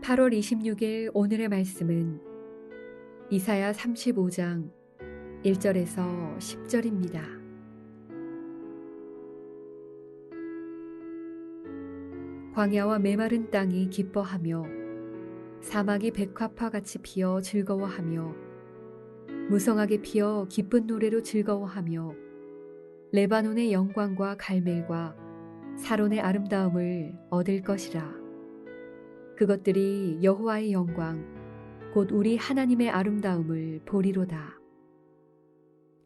8월 26일 오늘의 말씀은 이사야 35장 1절에서 10절입니다. 광야와 메마른 땅이 기뻐하며 사막이 백합화 같이 피어 즐거워하며 무성하게 피어 기쁜 노래로 즐거워하며 레바논의 영광과 갈멜과 사론의 아름다움을 얻을 것이라. 그것들이 여호와의 영광 곧 우리 하나님의 아름다움을 보리로다.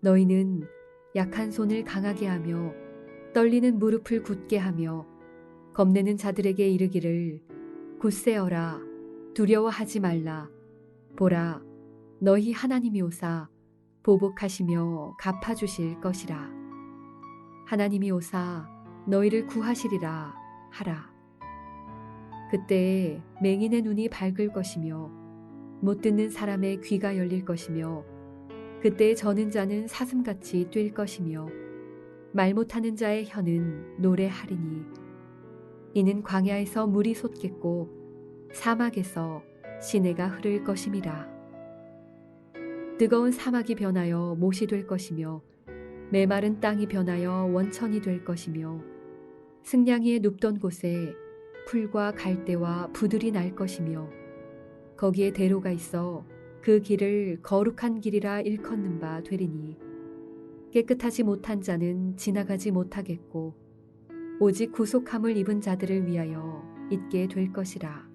너희는 약한 손을 강하게 하며 떨리는 무릎을 굳게 하며 겁내는 자들에게 이르기를 굳세어라, 두려워하지 말라. 보라, 너희 하나님이 오사 보복하시며 갚아주실 것이라. 하나님이 오사 너희를 구하시리라 하라. 그때에 맹인의 눈이 밝을 것이며 못 듣는 사람의 귀가 열릴 것이며 그때에 저는 자는 사슴같이 뛸 것이며 말 못하는 자의 혀는 노래하리니 이는 광야에서 물이 솟겠고 사막에서 시내가 흐를 것임이라. 뜨거운 사막이 변하여 못이 될 것이며 메마른 땅이 변하여 원천이 될 것이며 승냥이의 눕던 곳에 풀과 갈대와 부들이 날 것이며 거기에 대로가 있어 그 길을 거룩한 길이라 일컫는 바 되리니 깨끗하지 못한 자는 지나가지 못하겠고 오직 구속함을 입은 자들을 위하여 있게 될 것이라.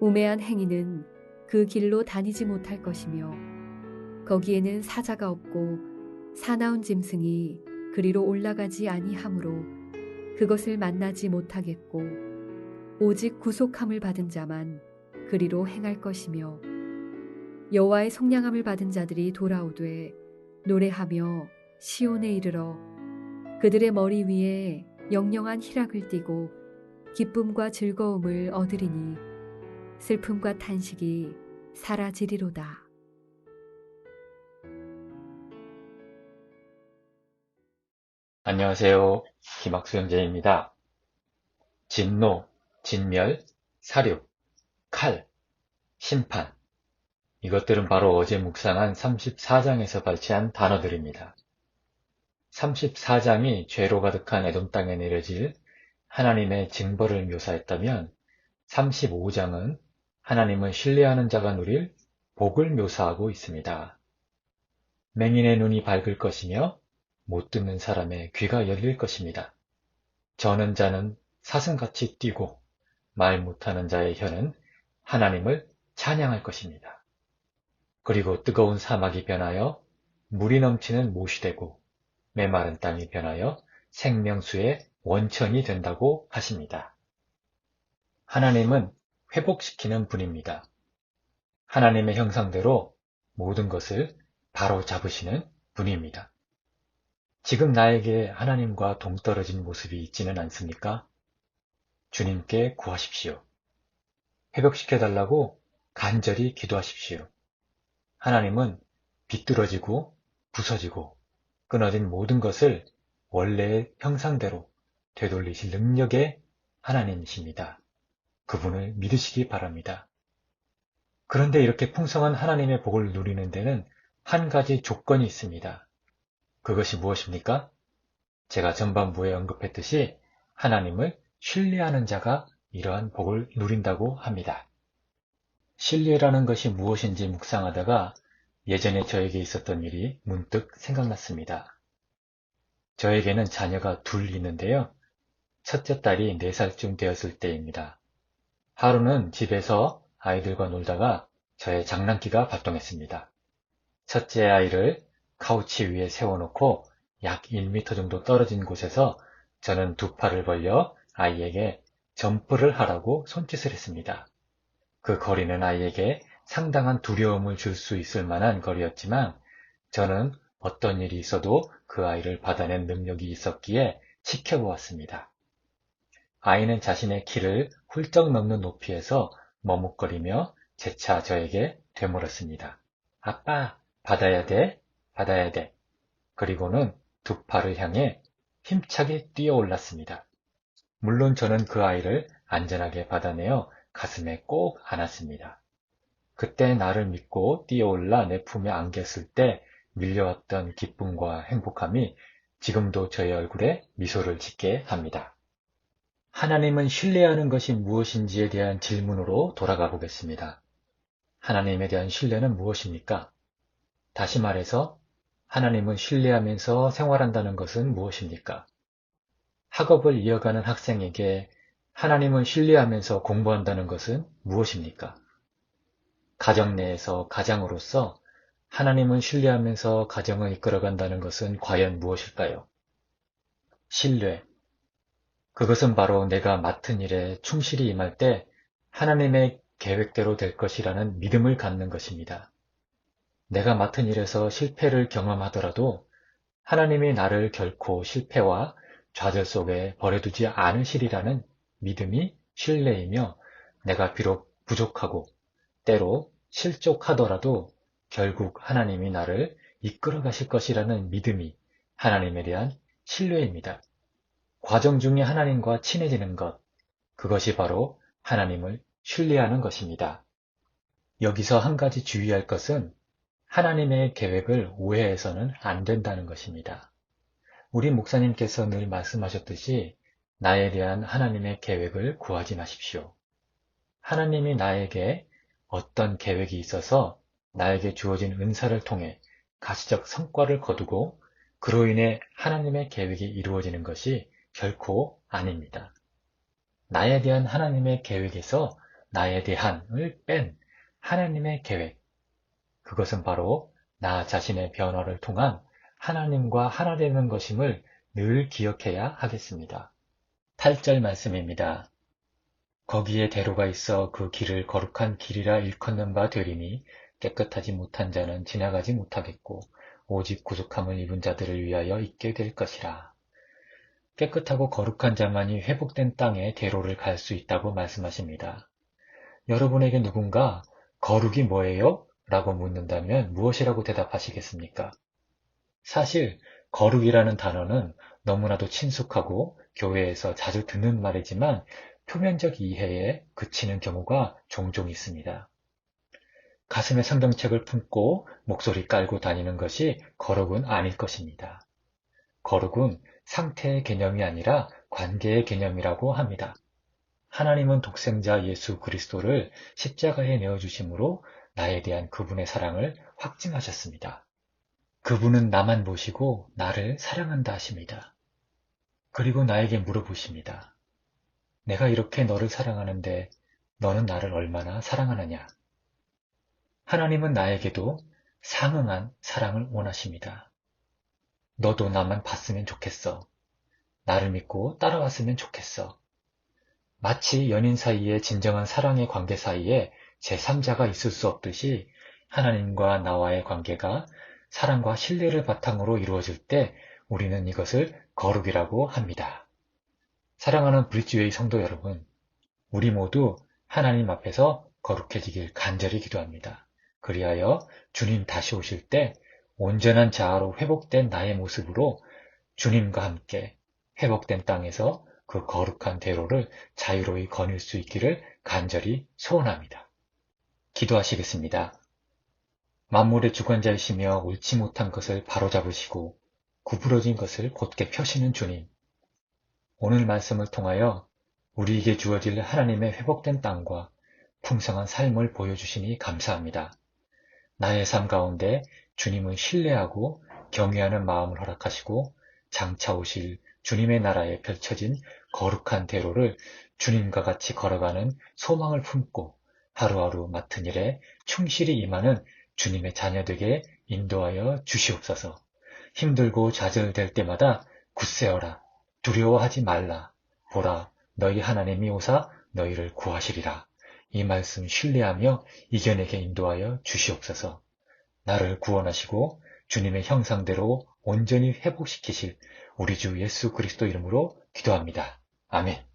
우매한 행위는 그 길로 다니지 못할 것이며 거기에는 사자가 없고 사나운 짐승이 그리로 올라가지 아니하므로 그것을 만나지 못하겠고 오직 구속함을 받은 자만 그리로 행할 것이며 여호와의 속량함을 받은 자들이 돌아오되 노래하며 시온에 이르러 그들의 머리 위에 영영한 희락을 띠고 기쁨과 즐거움을 얻으리니 슬픔과 탄식이 사라지리로다. 안녕하세요. 김학수 형제입니다. 진노, 진멸, 사륙, 칼, 심판. 이것들은 바로 어제 묵상한 34장에서 발췌한 단어들입니다. 34장이 죄로 가득한 에돔 땅에 내려질 하나님의 징벌을 묘사했다면 35장은 하나님을 신뢰하는 자가 누릴 복을 묘사하고 있습니다. 맹인의 눈이 밝을 것이며 못 듣는 사람의 귀가 열릴 것입니다. 저는 자는 사슴같이 뛰고 말 못하는 자의 혀는 하나님을 찬양할 것입니다. 그리고 뜨거운 사막이 변하여 물이 넘치는 못이 되고 메마른 땅이 변하여 생명수의 원천이 된다고 하십니다. 하나님은 회복시키는 분입니다. 하나님의 형상대로 모든 것을 바로 잡으시는 분입니다. 지금 나에게 하나님과 동떨어진 모습이 있지는 않습니까? 주님께 구하십시오. 회복시켜달라고 간절히 기도하십시오. 하나님은 비뚤어지고 부서지고 끊어진 모든 것을 원래의 형상대로 되돌리실 능력의 하나님이십니다. 그분을 믿으시기 바랍니다. 그런데 이렇게 풍성한 하나님의 복을 누리는 데는 한 가지 조건이 있습니다. 그것이 무엇입니까? 제가 전반부에 언급했듯이 하나님을 신뢰하는 자가 이러한 복을 누린다고 합니다. 신뢰라는 것이 무엇인지 묵상하다가 예전에 저에게 있었던 일이 문득 생각났습니다. 저에게는 자녀가 둘 있는데요. 첫째 딸이 4살쯤 되었을 때입니다. 하루는 집에서 아이들과 놀다가 저의 장난기가 발동했습니다. 첫째 아이를 카우치 위에 세워놓고 약 1m 정도 떨어진 곳에서 저는 두 팔을 벌려 아이에게 점프를 하라고 손짓을 했습니다. 그 거리는 아이에게 상당한 두려움을 줄 수 있을 만한 거리였지만 저는 어떤 일이 있어도 그 아이를 받아낸 능력이 있었기에 지켜보았습니다. 아이는 자신의 키를 훌쩍 넘는 높이에서 머뭇거리며 재차 저에게 되물었습니다. 아빠, 받아야 돼? 받아야 돼. 그리고는 두 팔을 향해 힘차게 뛰어 올랐습니다. 물론 저는 그 아이를 안전하게 받아내어 가슴에 꼭 안았습니다. 그때 나를 믿고 뛰어올라 내 품에 안겼을 때 밀려왔던 기쁨과 행복함이 지금도 저의 얼굴에 미소를 짓게 합니다. 하나님은 신뢰하는 것이 무엇인지에 대한 질문으로 돌아가 보겠습니다. 하나님에 대한 신뢰는 무엇입니까? 다시 말해서 하나님은 신뢰하면서 생활한다는 것은 무엇입니까? 학업을 이어가는 학생에게 하나님은 신뢰하면서 공부한다는 것은 무엇입니까? 가정 내에서 가장으로서 하나님은 신뢰하면서 가정을 이끌어간다는 것은 과연 무엇일까요? 신뢰. 그것은 바로 내가 맡은 일에 충실히 임할 때 하나님의 계획대로 될 것이라는 믿음을 갖는 것입니다. 내가 맡은 일에서 실패를 경험하더라도 하나님이 나를 결코 실패와 좌절 속에 버려두지 않으시리라는 믿음이 신뢰이며 내가 비록 부족하고 때로 실족하더라도 결국 하나님이 나를 이끌어 가실 것이라는 믿음이 하나님에 대한 신뢰입니다. 과정 중에 하나님과 친해지는 것, 그것이 바로 하나님을 신뢰하는 것입니다. 여기서 한 가지 주의할 것은 하나님의 계획을 오해해서는 안 된다는 것입니다. 우리 목사님께서 늘 말씀하셨듯이 나에 대한 하나님의 계획을 구하지 마십시오. 하나님이 나에게 어떤 계획이 있어서 나에게 주어진 은사를 통해 가시적 성과를 거두고 그로 인해 하나님의 계획이 이루어지는 것이 결코 아닙니다. 나에 대한 하나님의 계획에서 나에 대한을 뺀 하나님의 계획, 그것은 바로 나 자신의 변화를 통한 하나님과 하나 되는 것임을 늘 기억해야 하겠습니다. 8절 말씀입니다. 거기에 대로가 있어 그 길을 거룩한 길이라 일컫는 바 되리니 깨끗하지 못한 자는 지나가지 못하겠고 오직 구속함을 입은 자들을 위하여 있게 될 것이라. 깨끗하고 거룩한 자만이 회복된 땅에 대로를 갈 수 있다고 말씀하십니다. 여러분에게 누군가 거룩이 뭐예요? 라고 묻는다면 무엇이라고 대답하시겠습니까? 사실 거룩이라는 단어는 너무나도 친숙하고 교회에서 자주 듣는 말이지만 표면적 이해에 그치는 경우가 종종 있습니다. 가슴에 성경책을 품고 목소리 깔고 다니는 것이 거룩은 아닐 것입니다. 거룩은 상태의 개념이 아니라 관계의 개념이라고 합니다. 하나님은 독생자 예수 그리스도를 십자가에 내어주심으로 나에 대한 그분의 사랑을 확증하셨습니다. 그분은 나만 보시고 나를 사랑한다 하십니다. 그리고 나에게 물어보십니다. 내가 이렇게 너를 사랑하는데 너는 나를 얼마나 사랑하느냐? 하나님은 나에게도 상응한 사랑을 원하십니다. 너도 나만 봤으면 좋겠어. 나를 믿고 따라왔으면 좋겠어. 마치 연인 사이에 진정한 사랑의 관계 사이에 제3자가 있을 수 없듯이 하나님과 나와의 관계가 사랑과 신뢰를 바탕으로 이루어질 때 우리는 이것을 거룩이라고 합니다. 사랑하는 브릿지웨이 성도 여러분, 우리 모두 하나님 앞에서 거룩해지길 간절히 기도합니다. 그리하여 주님 다시 오실 때 온전한 자아로 회복된 나의 모습으로 주님과 함께 회복된 땅에서 그 거룩한 대로를 자유로이 거닐 수 있기를 간절히 소원합니다. 기도하시겠습니다. 만물의 주관자이시며 옳지 못한 것을 바로잡으시고 구부러진 것을 곧게 펴시는 주님, 오늘 말씀을 통하여 우리에게 주어질 하나님의 회복된 땅과 풍성한 삶을 보여주시니 감사합니다. 나의 삶 가운데 주님을 신뢰하고 경외하는 마음을 허락하시고 장차 오실 주님의 나라에 펼쳐진 거룩한 대로를 주님과 같이 걸어가는 소망을 품고 하루하루 맡은 일에 충실히 임하는 주님의 자녀되게 인도하여 주시옵소서. 힘들고 좌절될 때마다 굳세어라. 두려워하지 말라. 보라, 너희 하나님이 오사 너희를 구하시리라. 이 말씀 신뢰하며 이겨내게 인도하여 주시옵소서. 나를 구원하시고 주님의 형상대로 온전히 회복시키실 우리 주 예수 그리스도 이름으로 기도합니다. 아멘.